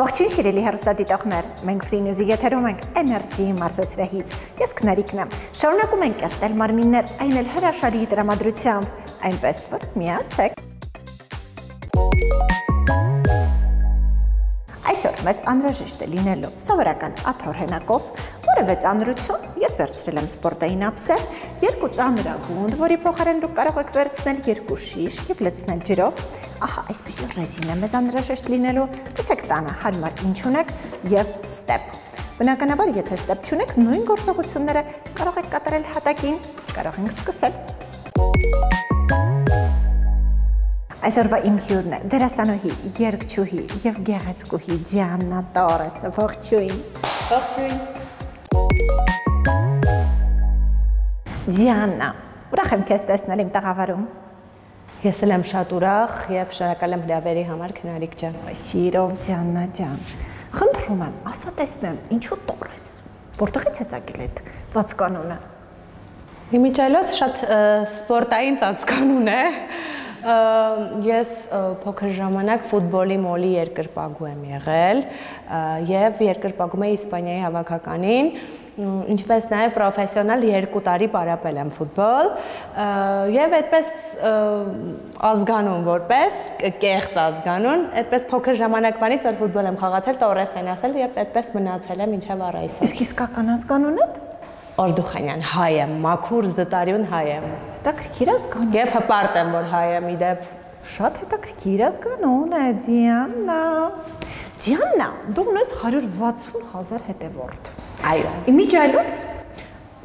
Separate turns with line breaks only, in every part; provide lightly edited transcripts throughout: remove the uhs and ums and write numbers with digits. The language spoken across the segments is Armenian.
Ողջույն սիրելի հեռուստադիտողներ, մենք Free News-ի եթերում ենք Energy մարզասրահից։ Ես Քնարիկն եմ։ Շարունակում ենք կերտել մարմիններ, այն էլ հրաշալի տրամադրությամբ, այնպես որ միացեք։ Այսօր մեզ անհրաժեշտ է լինելու սովորական աթոռ հենակով, որևէ ծանրություն, ես վերցրել եմ սպորտային ափսեր, 2 ծանրագունդ, որի փոխարեն դուք կարող եք վերցնել 2 շիշ և լցնել ջրով։ Ահա, այսպիսի ռեզին է մեզ անհրաժեշտ լինելու, տեսեք տանը հարմար ինչ ունեք և ստեպ։ Բնականաբար, եթե ստեպ չունեք, նույն գործողությունները կարող եք կատարել հատակին, կարող ենք սկսել։ Այսօրվա իմ հյուրն է դերասանուհի, երգչուհի և գեղեցկուհի Դիանա Տորեսը, ողջույն։
Ողջույն։
Դիանա, ուրախ եմ քեզ տեսնել իմ տաղավարում։
Ես էլ եմ շատ ուրախ և շնորհակալ եմ հրավերի համար, Քնարիկ ջան։
Սիրով Դիանա ջան։ Խնդրում եմ, ասա տեսնեմ, ինչու Տորես։ Որտեղից է ծագել այդ ծածկանունը։
Իմիջիայլոց շատ սպորտային ծածկանուն է։ Ես փոքր ժամանակ ֆուտբոլի մոլի երկրպագու եմ եղել և երկրպագում եմ Իսպանիայի հավաքականին, ինչպես նաև պրոֆեսիոնալ 2 տարի պարապել եմ ֆուտբոլ և այդպես ազգանուն որպես, կեղծ ազգանուն, այդպես փոքր ժամանակվանից, որ ֆուտբոլ եմ խաղացել, Տորես են ասել և այդպես մնացել եմ մինչև առայսը։
Իսկ իսկական ազգանունդ։
Օրդուխանյան, հայ եմ, մաքուր զտարյուն հայ եմ։
Հետաքրքիր ազգանուն։
Եվ հպարտ եմ, որ հայ եմ իդեպ։
Շատ հետաքրքիր ազգանուն է, Դիանա։ Դիանա, դու ունես 160,000 հետևորդ։
Այո։
Իմիջիայլոց,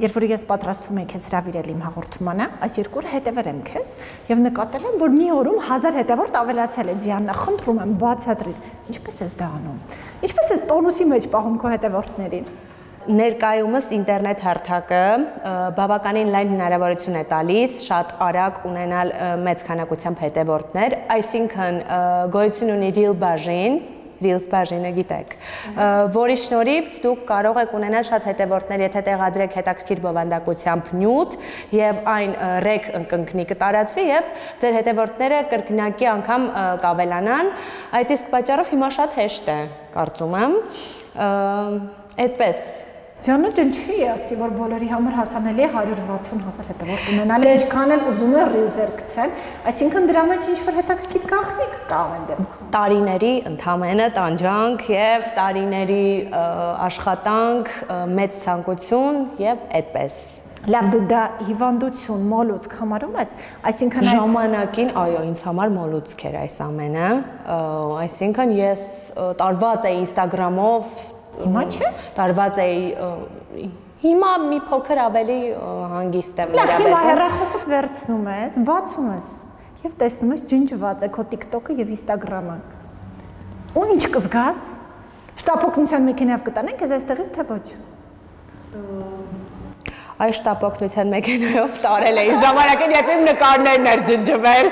երբ որ ես պատրաստվում եմ քեզ հրավիրել իմ հաղորդմանը, այս երկու հետևեր եմ քեզ եւ նկատել եմ, որ մի օրում 1000 հետևորդ ավելացել է։ Դիանա, խնդրում եմ, բացատրիր, ինչպես ես դա անում։ Ինչպես ես տոնուսի մեջ պահում քո հետևորդներին։
Ներկայումս ինտերնետ հարթակը բավականին լայն հնարավորություն է տալիս շատ արագ ունենալ մեծ քանակությամբ հետևորդներ, այսինքն գոյություն ունի Reels բաժինը գիտեք, որի շնորհիվ դուք կարող եք ունենալ շատ հետևորդներ, եթե տեղադրեք հետաքրքիր բովանդակությամբ նյութ եւ այն ռեկ ընկնի կտարածվի եւ ձեր հետևորդները կրկնակի անգամ կավելանան, այդ իսկ պատճառով հիմա շատ հեշտ է, կարծում եմ, այդպես։
Դիանա ջան, չի ասի, որ բոլորի համար հասանելի է 160,000 հետևորդ ունենալ, ինչքան էլ ուզում է ռիլզեր գցել, այսինքն դրա մեջ ինչ-որ հետաքրքիր գաղտնիք կա այն դեպքում։
Տարիների ընդհանրապես տանջանք եւ տարիների աշխատանք, մեծ ցանկություն եւ այդպես։
Լավ, դու դա հիվանդություն, մոլուցք համարում ես, այսինքն
ժամանակին, այո, ինձ համար մոլուցք էր այս ամենը, այսինքն ես տարված էի Instagram-ով,
հիմա չէ։
Տարված էի, հիմա մի փոքր ավելի հանգիստ եմ
վերաբերվում։ Լավ, հիմա հեռախոսդ վերցնում ես, բացում ես եւ տեսնում ես ջնջված է քո TikTok-ը եւ Instagram-ը։ Ու ինչ կզգաս։ Շտապօգնության մեքենայով կտանեն քեզ այստեղից թե ոչ։
Այս շտապօգնության մեքենայով տարել էի ժամանակին, երբ իմ նկարներն էր ջնջվել։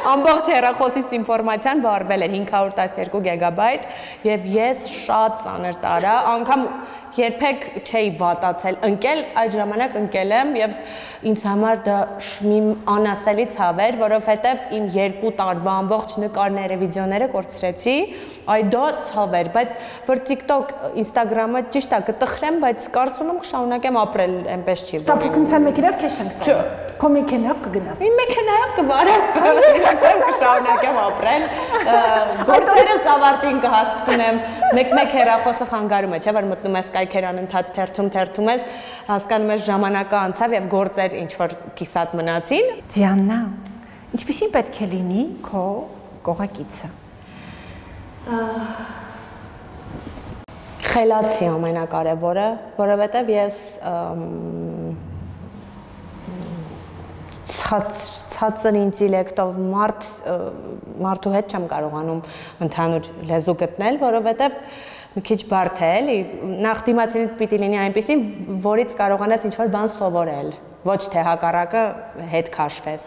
Ամբողջ հեռախոսից ինֆորմացիան վառվել էր 512 գիգաբայթ եւ ես շատ ծանր տարա, անգամ երբեք չէի վատացել, ընկել այդ ժամանակ ընկել եմ եւ ինձ համար դա մի անասելի ցավ էր, որովհետեւ իմ 2 տարվա ամբողջ նկարները, վիդեոները կորցրեցի, այ դա ցավ էր, բայց որ TikTok, Instagram-ը ճիշտ է կտխրեմ, բայց կարծում եմ կշարունակեմ ապրել, այնպես չի։
Շտապօգնության մեքենայով քեզ չենք տա։ Քո մեքենայով կգնաս։
Իմ մեքենայով կվարեմ, կշարունակեմ ապրել, գործերս ավարտին կհասցնեմ, մեկ հեռախոսը խանգարում է, չէ՞ որ մտնում ես կայքեր անընդհատ թերթում ես, հասկանում ես ժամանակը անցավ եւ գործեր ինչ որ կիսատ մնացին։
Դիանա, ինչպեսին պետք է լինի քո կողակիցը։
Խելացի ամենակարևորը, որովհետեւ ես ցածր ինտելեկտով մարդու հետ չեմ կարողանում ընդհանուր լեզու գտնել, որովհետև մի քիչ բարդ է, էլի, նախ դիմացինդ պիտի լինի այնպեսին, որից կարողանաս ինչ-որ բան սովորել, ոչ թե հակառակը հետ քաշվես։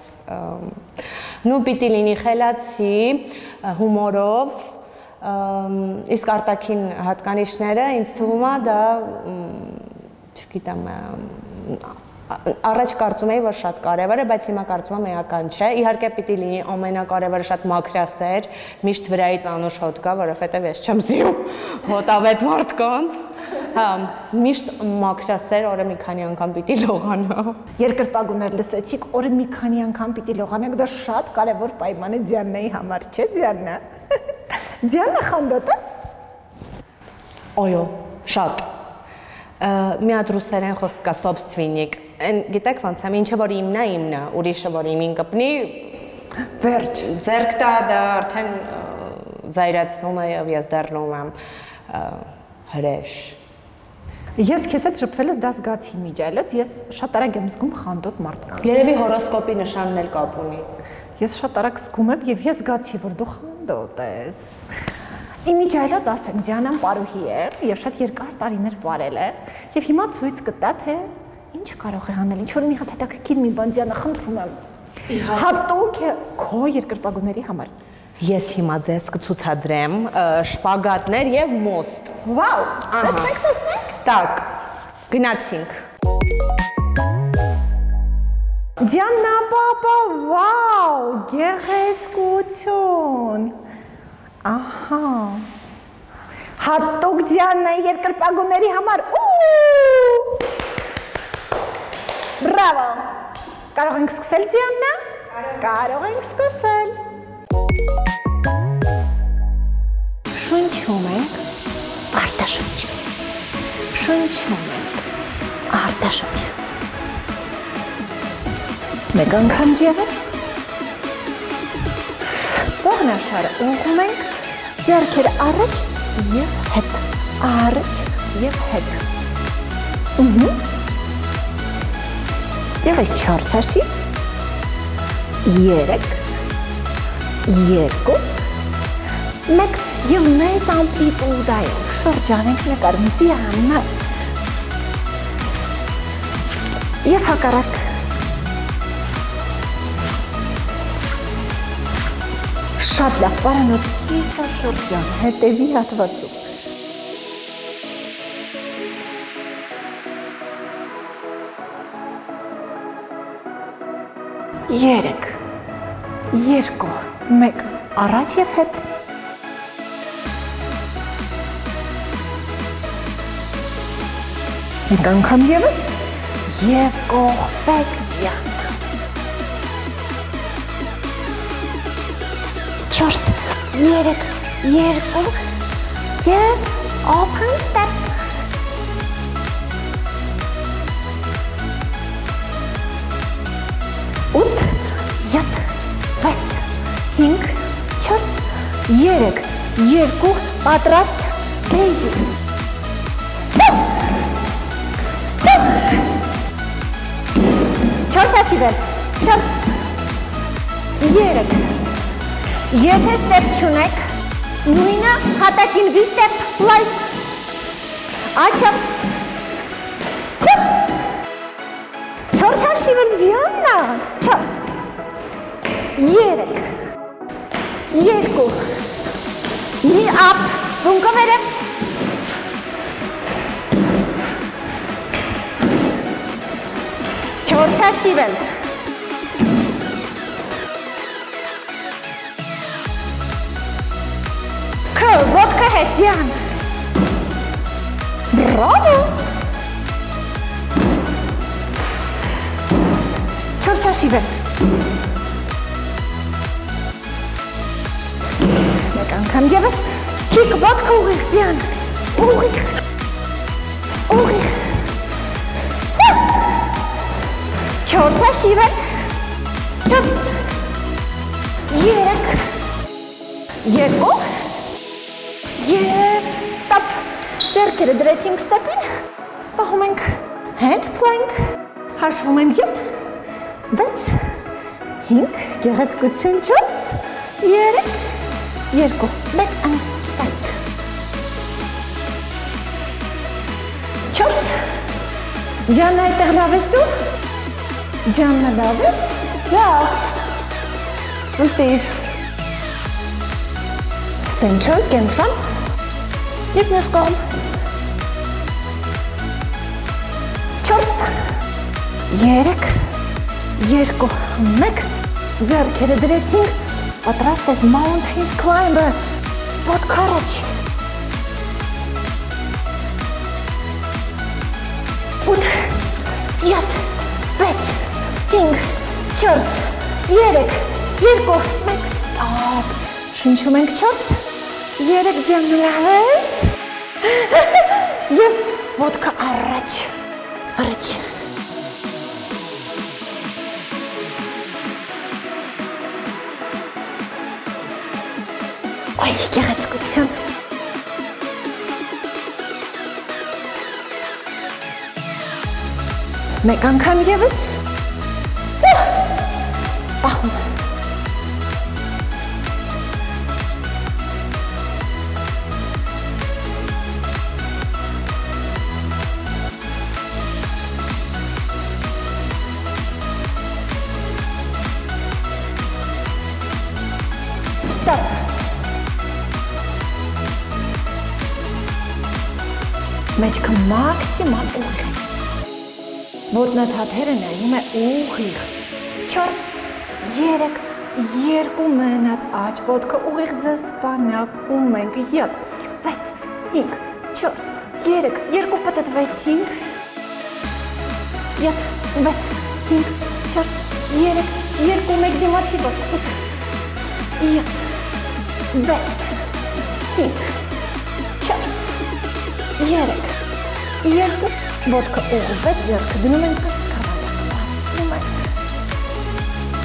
Նու պիտի լինի խելացի, հումորով, իսկ արտաքին հատկանիշները ինձ թվում է դա, չգիտեմ, Առաջ կարծում էի, որ շատ կարևոր է, բայց հիմա կարծում եմ էական չէ։ Իհարկե պիտի լինի ամենակարևորը շատ մաքրասեր, միշտ վրայից անուշ հոտ կա, որովհետև ես չեմ սիրում հոտավետ մարդկանց։ Հա, միշտ մաքրասեր, օրը մի քանի անգամ պիտի լողանա։
Երկրպագուներ լսեցիք, օրը մի քանի անգամ պիտի լողանեք, դա շատ կարևոր պայման է Դիանայի համար, չէ՞ Դիանա։ Դիանա խանդոտ ես։
Այո, շատ։ Մի հատ ռուսերեն խոսք կա собственник։ Այն գիտեք ոնց է, ինչը որ իմնա, ուրիշը որ իմին կպնի,
վերջ։
Ձերք տա դա արդեն զայրացնում է եւ ես դառնում եմ հրեշ։
Ես քեզ հետ շփվելուց դա զգացի միջայլոց, ես շատ արագ եմ զգում խանդոտ մարդկանց։
Երևի հորոսկոպի նշանն էլ կապ ունի։
Ես շատ արագ զգում եմ եւ ես զգացի, որ դու խանդոտ ես։ Իմիջայլոց ասեմ, Դիանան պարուհի է եւ շատ երկար տարիներ ապրել է եւ հիմա ցույց կտա թե ինչ կարող է անել, ինչ որ մի հատ հետաքրքիր մի բան Դիանա խնդրում եմ։ Հատուկ է քո երկրպագուների համար։
Ես հիմա ձեզ կցուցադրեմ շպագատներ եւ մոստ։
Վաու, տեսնենք։
Так, գնացինք։
Դիանա պապա, վաու, գեղեցկություն։ Ահա։ Հատուկ Դիանայի երկրպագուների համար։ Բրավո։ Կարող ենք սկսել Դիանա։ Կարող ենք սկսել։ Շունչում ենք արտաշունչ։ Շունչում ենք արտաշունչ։ Մեկ անգամ ևս։ Ողնաշարը ուղղում ենք, ձեռքերը առաջ եւ հետ, առաջ եւ հետ։ Եվս 4 հաշի, 3, 2, 1 եւ մեծ ամպլիտուդայով շրջանենք նկարում Դիանա։ Եվ հակառակ։ Շատ լավ, պարանոց կիսաշրջան, հետևի հատվածում։ Երեք, երկու, մեկ, առաջ և հետ։ Մեկ անգամ ևս և կողպեք Դիանա։ 4, 3, 2 և open step։ 8, 7, 6, 5, 4, 3, 2, պատրաստ, բեյզի։ 4 հաշիվել, 4, 3, եթե ստեպ չունեք, նույնը հատակին վի ստեպ, լայվ, աչապ, 4 հաշիվել Դիանա, 4, 3, 2, մի ապ, ձունկը վերև, 4 հաշիվել, ոտքը հետ Դիանա, բրավո, 4 հաշիվել, մեկ անգամ ևս, քիք ոտքը ուղիղ Դիանա, ուղիղ, ուղիղ, 4 հաշիվել, 4, 3, 2, և ստապ, ձեռքերը դրեցինք ստեպին, պահում ենք hand plank, հաշվում եմ 7, 6, 5, գեղեցկություն 4, 3, 2, back and side, 4, Դիանա այդտեղ լավ ես դու, Դիանա լավ ես, լավ, ուտիր, center, կենտրոն, և մյուս կողմ, 4, 3 2 1 ձեռքերը դրեցինք պատրաստ ես mountains climber ոտք առաջ 8 7 6 5 4 3 2 1 stop շնչում ենք 4 3 ձեռնլավես և ոտքը առաջ Այ գեղեցկություն Մեկ անգամ ևս Պահում Stop Մեջքը մաքսիմալ ուղղ Ոտնաթաթերը նայում է ուղիղ 4 3 2 մնաց աջ ոտքը ուղիղ զսպանակում ենք 7 6 5 4 3 2 պտտվեցինք 7 6 5 4 3 2 մեկ դիմացի ոտք 8 7 6 5 4 3 2 ոտքը ուղղվեց ձեռքը դնում ենք կասկարալը բացնում ենք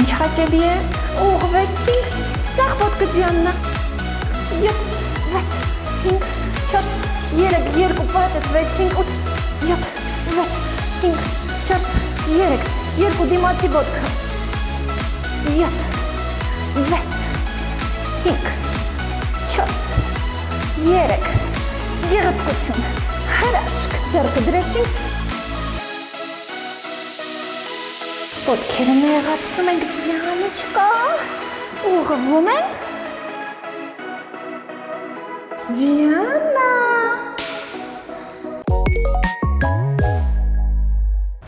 ինչ հաճելի է ուղղվեցինք ձախ ոտքը ձյաննա 7 6 5 4 3 2 պատտվեցինք 8 7 6 5 4 3 2 դիմացի ոտքը 7 6 5 4 3 Գեղեցկություն, հրաշք, ձեռքը դրեցինք ոտքերը նեղացնում ենք ձյանը չկա ուղղվում ենք ձյանա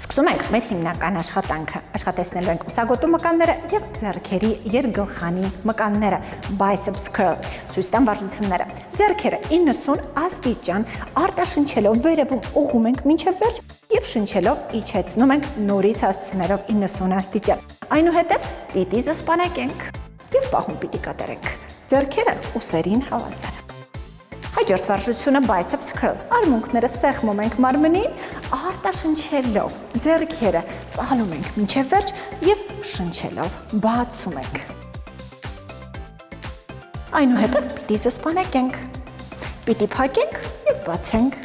Սկսում ենք մեր հիմնական աշխատանքը, աշխատեցնելու ենք ուսագոտու մկանները և ձեռքերի երգլխանի մկանները, biceps curl, ցույց տամ վարժությունները։ Ձեռքերը 90 աստիճան արտաշնչելով վերևում ուղղում ենք մինչև վերջ և շնչելով իջեցնում ենք նորից հասցնելով 90 աստիճան։ Այնուհետև պիտի զսպանակենք և պահում պիտի կատարենք։ Ձեռքերը ուսերին հավասար։ Հաջորդ վարժությունը biceps curl, արմունկները սեղմում ենք մարմնին, արտաշնչելով ձեռքերը ծալում ենք մինչև վերջ և շնչելով բացում ենք։ Այնուհետև պիտի զսպանակենք, պիտի փակենք և բացենք։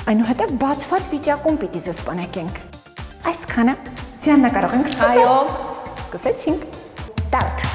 Այնուհետև բացված վիճակում պիտի զսպանակենք։ Այսքանը ձյաննա կարող ենք սկսել։ Այո, սկսեցինք։ Start։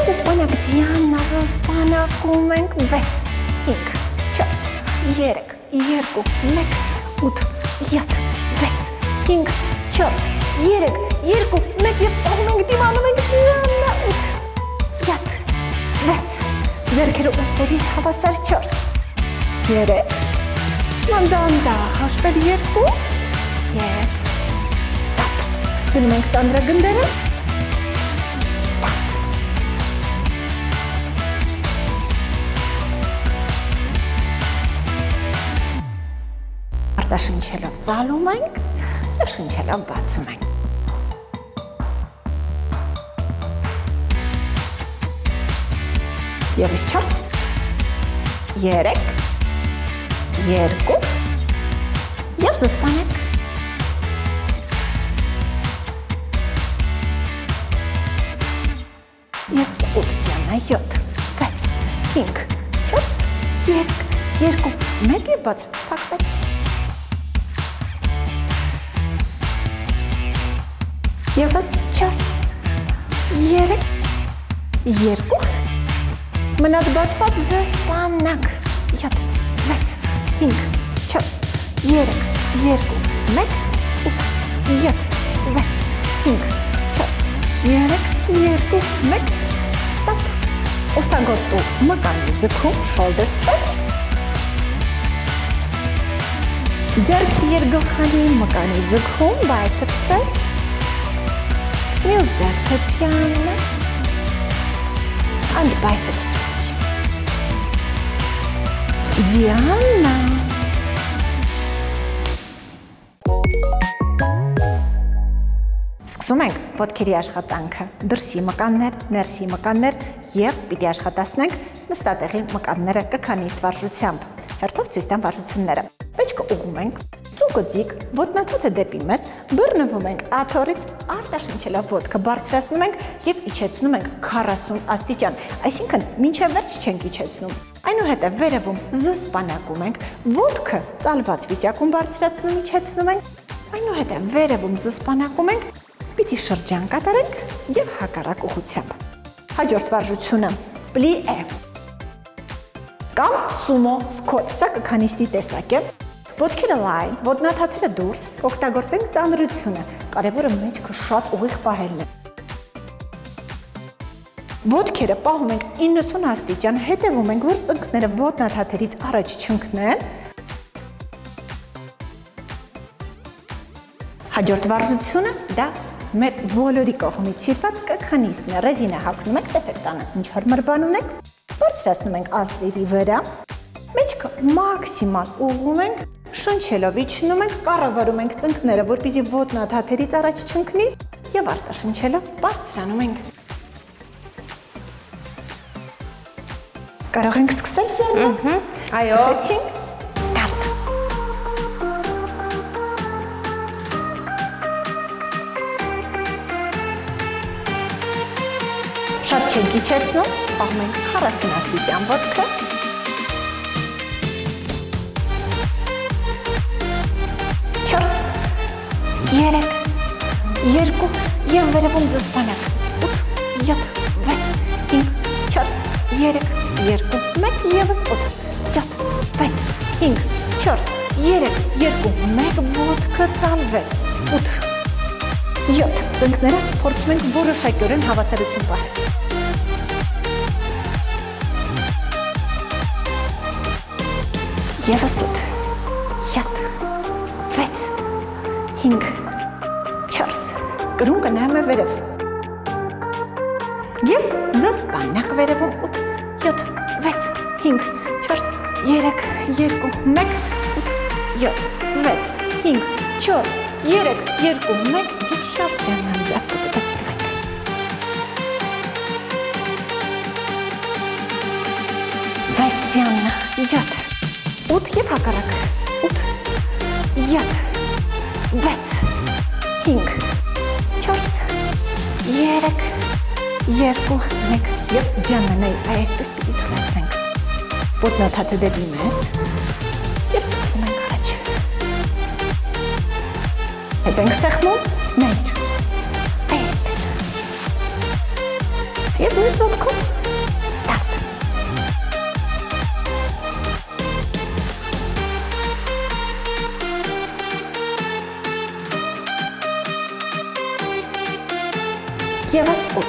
Զսպանակ ձյաննա, զսպանակում ենք 6, 5, 4, 3, 2, 1, 8, 7, 6, 5, 4, 3, 2, 1 և պահում ենք դիմանում ենք ձյաննա, 8, 7, 6, ձեռքերը ուսերի հավասար 4, 3, սկսում դանդաղ հաշվել 2 և ստապ, դնում ենք ծանրագնդերը, Շնչելով ծալում ենք և շնչելով բացում ենք։ Եվս 4, 3, 2 և զսպանենք։ Եվս 8 ձյաննա 7, 6, 5, 4, 3, 2, 1 և բաց փակվեց։ Եվս 4, 3, 2 Մնաց բացված զսպանակ 7 6 5 4 3 2 1 8 7 6 5 4 3 2 1 Stop Օսագոտու մկանի ձգում shoulder stretch Ձեռք երգլխանի մկանի ձգում bicep stretch Մյուս ձեռքը ձյանը and bicep stretch Diana Սկսում ենք ոտքերի աշխատանքը, դրսի մկաններ, ներսի մկաններ և պիտի աշխատացնենք նստատեղի մկանները կքանիստ վարժությամբ, հերթով ցույց տամ վարժությունները։ Մեջքը ուղղում ենք, ծուկը ձիգ, ոտնաթաթը դեպի մեզ, բռնվում ենք աթոռից, արտաշնչելով ոտքը բարձրացնում ենք և իջեցնում ենք 40 աստիճան, այսինքն մինչև վերջ չենք իջեցնում։ Այնուհետև վերևում զսպանակում ենք, ոտքը ծալված վիճակում բարձրացնում իջեցնում ենք, այնուհետև վերևում զսպանակում ենք, պիտի շրջան կատարենք և հակառակ ուղղությամբ։ Հաջորդ վարժությունը պլիե կամ սումո սկոտ, սա կքանիստի տեսակ է, ոտքերը լայն, ոտնաթաթերը դուրս, օգտագործենք ծանրությունը, կարևորը մեջքը շատ ուղիղ պահելն է։ Ոտքերը պահում ենք 90 աստիճան, հետևում ենք, որ ծնկները ոտնաթաթերից առաջ չընկնեն։ Հաջորդ վարժությունը դա մեր բոլորի կողմից սիրված կքանիստն է, ռեզինը հագնում ենք, տեսեք տանը, ինչ հարմար բան ունենք, բարձրացնում ենք ազդերի վրա, մեջքը մաքսիմալ ուղղում ենք, շնչելով իջնում ենք, կառավարում ենք ծնկները, որպեսզի ոտնաթաթերից առաջ չընկնի և արտաշնչելով բարձրանում ենք։ Կարող ենք սկսել Ջիանա։
Այո։
Սկսեցինք։ Start։ Շատ չենք իջեցնում, պահում ենք 40 աստիճան ոտքը։ Չորս, երեք, երկու և վերևում զսպանակ, 8, 7, 6, 5, 4, 3, 2, 1 ևս 8, 7, 6, 5, 4, 3, 2, 1 ոտքը ծալվեց, 8, 7 ծնկները փորձում ենք որոշակիորեն հավասարություն պահել։ ԵՒս 8, 7, 6, 5, 4, կրունկը նայում է վերև։ Եվ զսպանակ վերևում 8, 7, 6, 5, 4, 3, 2, 1, 8, 7, 6, 5, 4, 3, 2, 1 և շրջանան ձև կտտեցնվենք։ Վեց ձյաննա, 7, 8 և հակառակ, 8, 7, 6, 5, 4, 3, 2, 1 և ձյաննանայի այսպես պիտի թվացնենք։ Ոտնաթաթը դեպի մեզ և թվում ենք առաջ։ Հետ ենք սեղմում, նայր, այսպես։ Եվ մյուս ոտքով, ստարտ։ ԵՒս 8,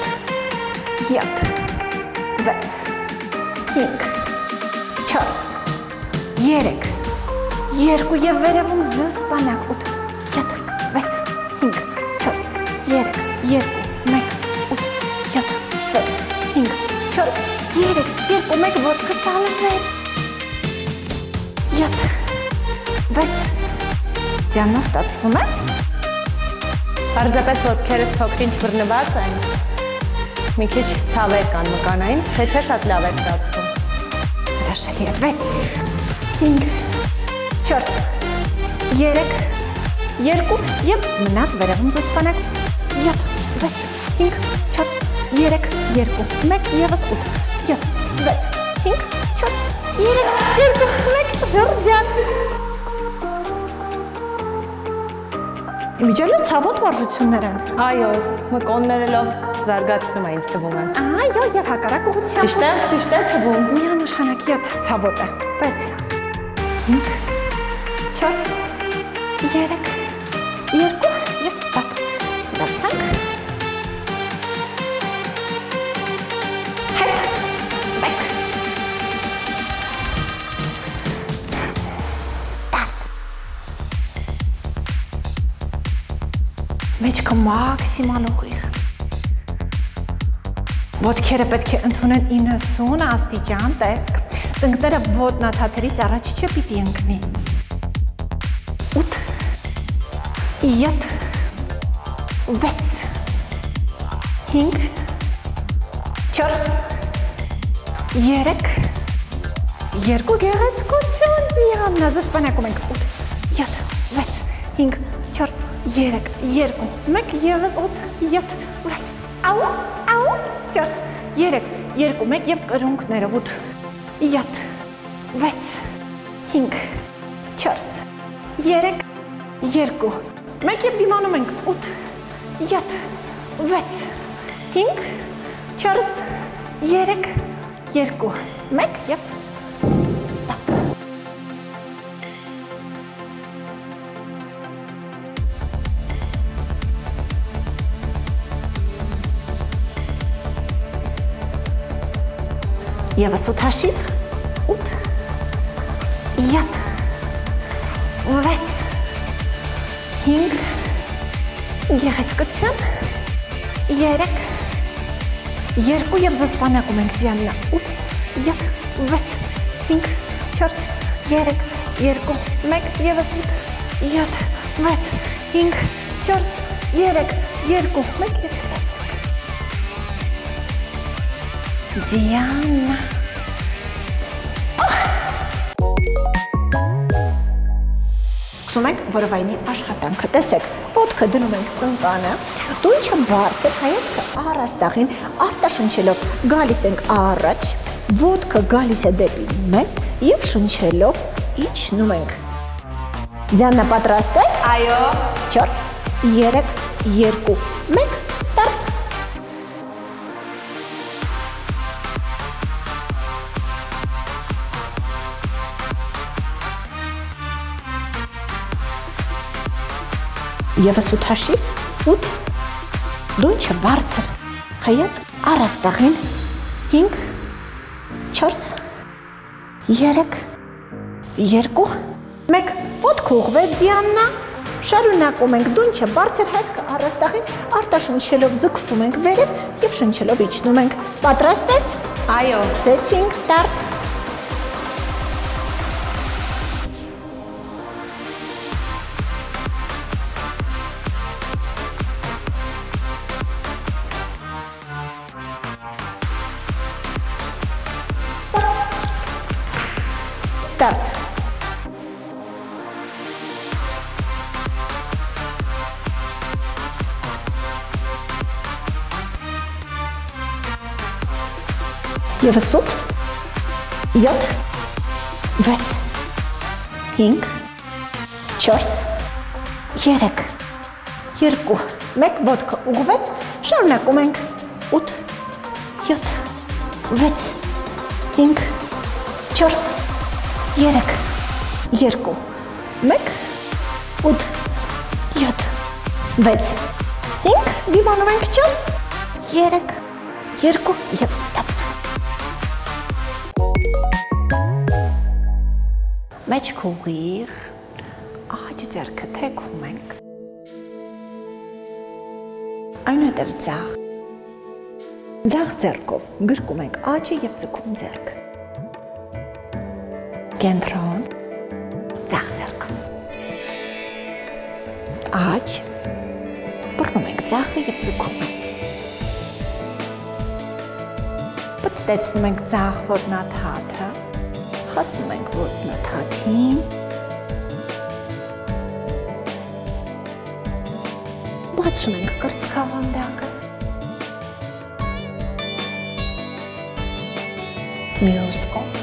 7, 6, 5, 4, 3, 2 և վերևում զսպանակ 8, 7, 6, 5, 4, 3, 2, 1, 8, 7, 6, 5, 4, 3, 2, 1 ոտքը ծալվեց, 7, 6, ձյաննա ստացվում է,
Պարզապես ոտքերս փոքրինչ բռնված են, մի քիչ ցավեր կան մկանային, թե չէ շատ լավ է ստացվում։
Հրաշալի է, 6, 5, 4, 3, 2 և մնաց վերևում զսպանակ, 7, 6, 5, 4, 3, 2, 1 ևս 8, 7, 6, 5, 4, 3, 2, 1 շրջան։ Իմիջիալը ցավոտ վարժություններ են։
Այո, մկոնները լավ զարգացնում է ինձ թվում է։
Այո, եւ հակառակ ուղղությամբ։
Ճիշտ է թվում։
Միանշանակ 7 ցավոտ է, բայց 5 4 3 2 եւ ստապ։ Դացանք։ Հետ։ Back։ Start։ Մեջքը մաքսիմալ ուղիղ։ Ոտքերը պետք է ընդունեն 90 աստիճան տեսք։ Ծնկները ոտնաթաթերից առաջ չպիտի ընկնի։ 8 7 6 5 4 3 2 գեղեցկություն Դիանա զսպանակում ենք 8 7 6 5 4 3 2 1 եւս 8 7 6 Au 4 3 2 1 եւ կրունկները 8 7 6 5 4 3 2 1 եւ դիմանում ենք 8 7 6 5 4 3 2 1 եւ stop Եվս 8 հաշիվ 8 7 6 5 գեղեցկություն 3 2 եւ զսպանակում ենք Դիանա 8 7 6 5 4 3 2 1 եւս 8 7 6 5 4 3 2 1 եւ դարձանք Դիանա Սկսում ենք որովայնի աշխատանքը, տեսեք, ոտքը դնում ենք ծնկանը, դունչը բարձր, հայացքը առաստաղին, արտաշնչելով գալիս ենք առաջ, ոտքը գալիս է դեպի մեզ և շնչելով իջնում ենք։ Դիանա պատրաստ ես?
Այո։
4, 3, 2, 1, ստարտ։ Եվս 8 հաշիվ, 8, դունչը բարձր, հայացք առաստաղին, 5, 4, 3, 2, 1, ոտքը ուղղվեց Դիանա, շարունակում ենք դունչը բարձր հայացքը առաստաղին, արտաշնչելով ձգվում ենք վերև և շնչելով իջնում ենք, պատրաստ ես?
Այո։
Սկսեցինք, ստարտ։ Start. Եվս 8, 7, 6, 5, 4, 3, 2, 1, ոտքը ուղղվեց, շարունակում ենք 8, 7, 6, 5, 4, 3, 2, 1, 8, 7, 6, 5, դիմանում ենք 4, 3, 2 և ստապ։ Մեջք ուղիղ, աջ ձեռքը թեքում ենք, այնուհետև ձախ ձեռքով գրկում ենք աջը և ձգում ձեռքը, կենտրոն, ձախ ձեռքը, աջ, բռնում ենք ձախը և ձգում ենք, պտտեցնում ենք ձախ ոտնաթաթը, հասնում ենք ոտնաթաթին, բացում ենք կրծքավանդակը, մյուս կողմ,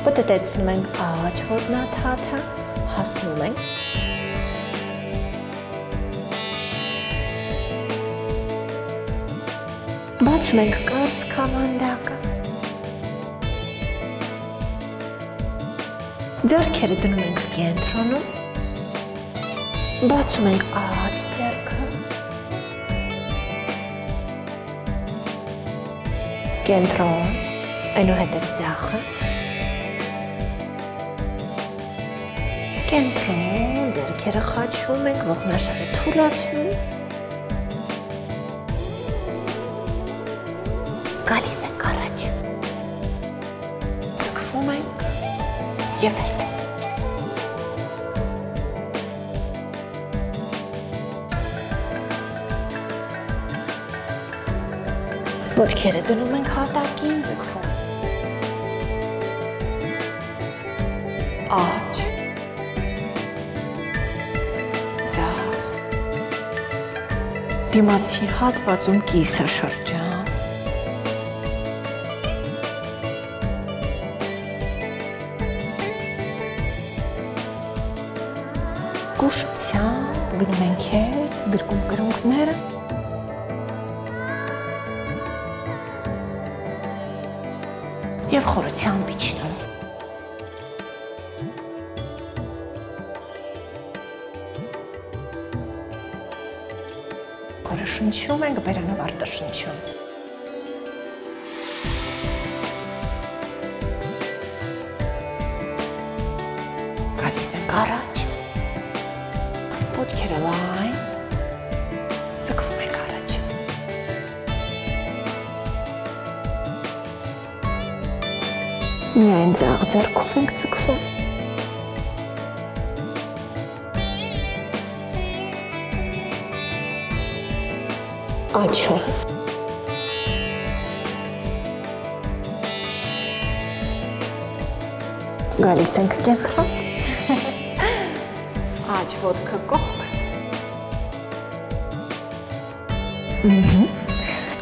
պտտեցնում ենք աջ ոտնաթաթը, հասնում ենք, Բացում ենք կարծ քավանդակը։ Ձեռքերը դնում ենք կենտրոնում։ Բացում ենք աջ ձեռքը։ Կենտրոն, այնուհետև ձախը։ Կենտրոն, ձեռքերը խաչում ենք, ողնաշարը թուլացնում։ Գալիս ենք առաջ։ Ձգվում ենք և հետ։ Ոտքերը դնում ենք հատակին, ձգվում։ Աջ։ Ձախ։ Դիմացի հատվածում կիսաշրջան։ Կուշությամբ գնում ենք հետ, գրկում կրունկները։ Եվ խորությամբ իջնում։ Խորը շնչում ենք, բերանով արտաշնչում։ Գալիս ենք առաջ։ Ոտքերը լայն, ձգվում ենք առաջ։ Միայն ձախ ձեռքով ենք ձգվում։ Աչով։ Գալիս ենք կենտրոն։ Աջ ոտքը կողք։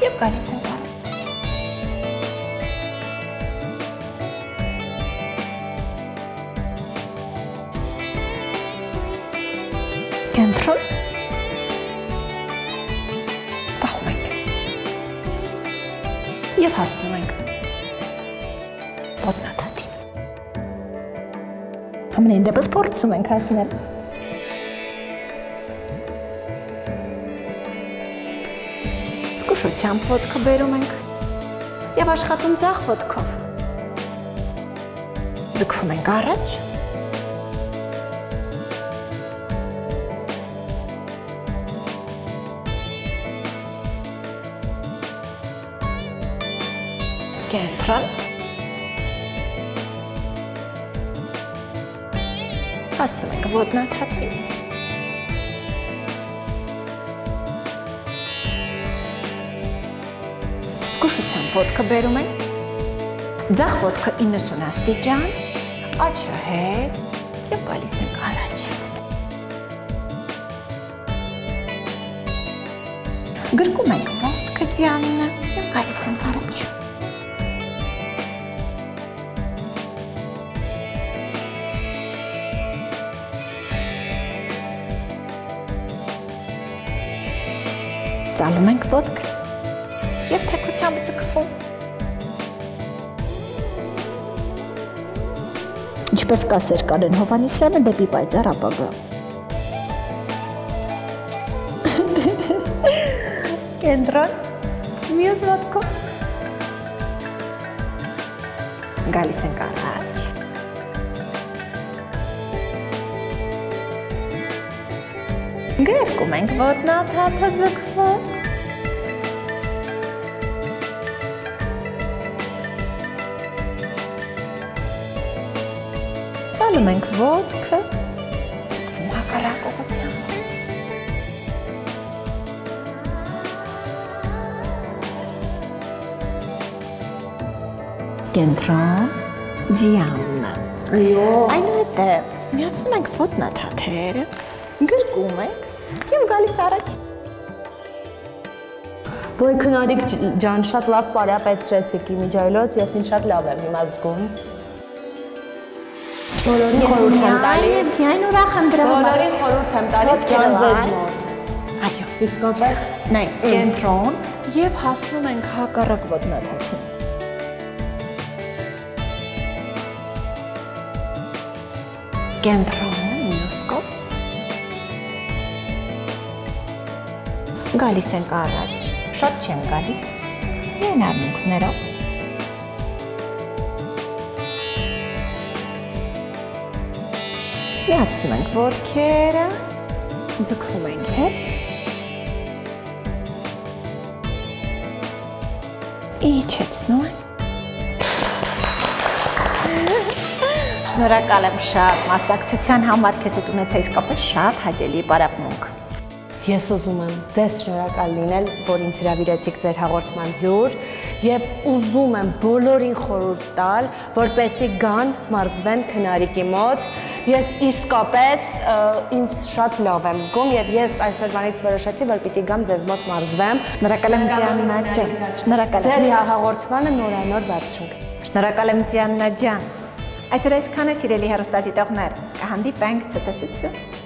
Եվ գալիս ենք առաջ։ Կենտրոն։ Պահում ենք։ Եվ հասնում ենք ոտնաթաթին։ Ամենայն դեպս փորձում ենք հասնել։ Զգուշությամբ ոտքը բերում ենք և աշխատում ձախ ոտքով։ Ձգվում ենք առաջ։ Կենտրոն։ Հասնում ենք ոտնաթաթին։ Զգուշությամբ ոտքը բերում ենք, ձախ ոտքը 90 աստիճան, աչը հետ և գալիս ենք առաջ։ Գրկում ենք ոտքը ձյաննը և գալիս ենք առաջ։ Ծալում ենք ոտքը և թեքությամբ ձգվում։ Ինչպես կասեր Կարեն Հովհաննիսյանը դեպի պայծառ ապագա։ Կենտրոն, մյուս ոտքով։ Գալիս ենք առաջ։ Գրկում ենք ոտնաթաթը ձգվում։ Ծալում ենք ոտքը, ձգվում հակառակ ուղղությամբ։ Կենտրոն, ձյաննը։ Այնուհետև միացնում ենք ոտնաթաթերը, գրկում ենք և գալիս առաջ։
Ոյ քնարիկ ջան, շատ լավ պարապեցրեցիք իմիջայլոց, ես ինձ շատ լավ եմ հիմա զգում։ Բոլորին խորհուրդ եմ տալիս։
Միայն ուրախ եմ դրա համար։
Բոլորին խորհուրդ եմ տալիս ջան ձեզ մոտ։
Այո,
իսկապես
նայ, կենտրոն, եւ հասնում ենք հակառակ ոտնահարթին։ Կենտրոն մյուս կողմ։ Գալիս ենք առաջ, շատ չեն գալիս, են արմունքներով։ Միացնում ենք ոտքերը, ձգվում ենք հետ, իջեցնում ենք։ Շնորհակալ եմ շատ մասնակցության համար, քեզ հետ ունեցա իսկապես շատ հաճելի պարապմունք։
Ես ուզում եմ ձեզ շնորհակալ լինել, որ ինձ հրավիրեցիք ձեր հաղորդման հյուր եւ ուզում եմ բոլորին խորհուրդ տալ, որպեսզի գան մարզվեն քնարիկի մոտ։ Ես իսկապես ինձ շատ լավ եմ զգում եւ ես այսօրվանից որոշեցի, որ պիտի գամ ձեզ մոտ մարզվեմ։
Շնորհակալ եմ Դիանա ջան։ Շնորհակալ եմ։
Ձեր հաղորդմանը նորանոր բարձրացնենք։
Շնորհակալ եմ Դիանա ջան։ Այսօր այսքան է, սիրելի հեռուստադիտողներ, կհանդիպենք ցտեսություն։